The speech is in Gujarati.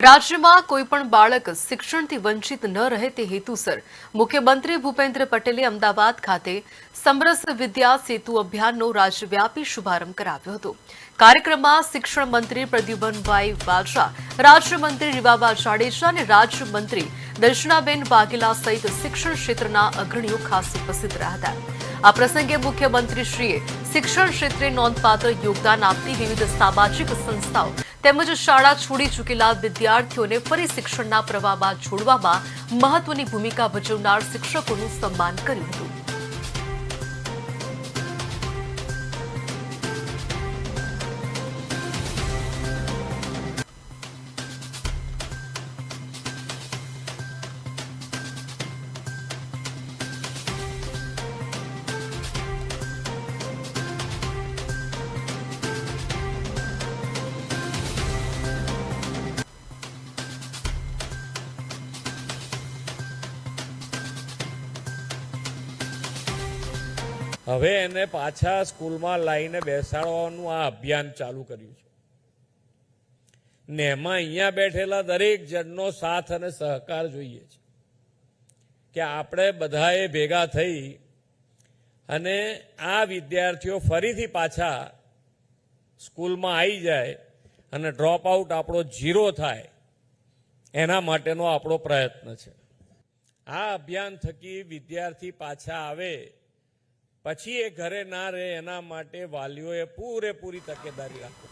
રાજ્યમાં કોઈપણ બાળક શિક્ષણથી વંચિત ન રહે તે હેતુસર મુખ્યમંત્રી ભૂપેન્દ્ર પટેલે અમદાવાદ ખાતે સમરસ વિદ્યા સેતુ અભિયાનનો રાજ્યવ્યાપી શુભારંભ કરાવ્યો હતો। કાર્યક્રમમાં શિક્ષણ મંત્રી પ્રદ્યુમનભાઈ વાજા, રાજ્યમંત્રી રીવાબા જાડેજા અને રાજ્યમંત્રી દર્શનાબેન વાઘેલા સહિત શિક્ષણ ક્ષેત્રના અગ્રણીઓ ખાસ ઉપસ્થિત રહ્યા હતા। આ પ્રસંગે મુખ્યમંત્રીશ્રીએ શિક્ષણ ક્ષેત્રે નોંધપાત્ર યોગદાન આપતી વિવિધ સામાજિક સંસ્થાઓ તેમજ શાળા છોડી ચૂકેલા વિદ્યાર્થીઓને ફરી શિક્ષણના પ્રવાહમાં જોડવામાં મહત્વની ભૂમિકા ભજવનાર શિક્ષકોનું સન્માન કર્યું હતું। હવે એને પાછા સ્કૂલમાં લાવીને બેસાડવાનું આ અભિયાન ચાલુ કર્યું છે ને એમાં અહીંયા બેઠેલા દરેક જણનો સાથ અને સહકાર જોઈએ છે કે આપણે બધાએ ભેગા થઈ અને આ વિદ્યાર્થીઓ ફરીથી પાછા સ્કૂલમાં આવી જાય અને ડ્રોપ આઉટ આપણો 0 થાય એના માટેનો આપણો પ્રયત્ન છે। આ અભિયાન થકી વિદ્યાર્થી પાછા આવે પછી એ ઘરે ના રહે એના માટે વાલીઓએ પૂરેપૂરી તકેદારી રાખવી।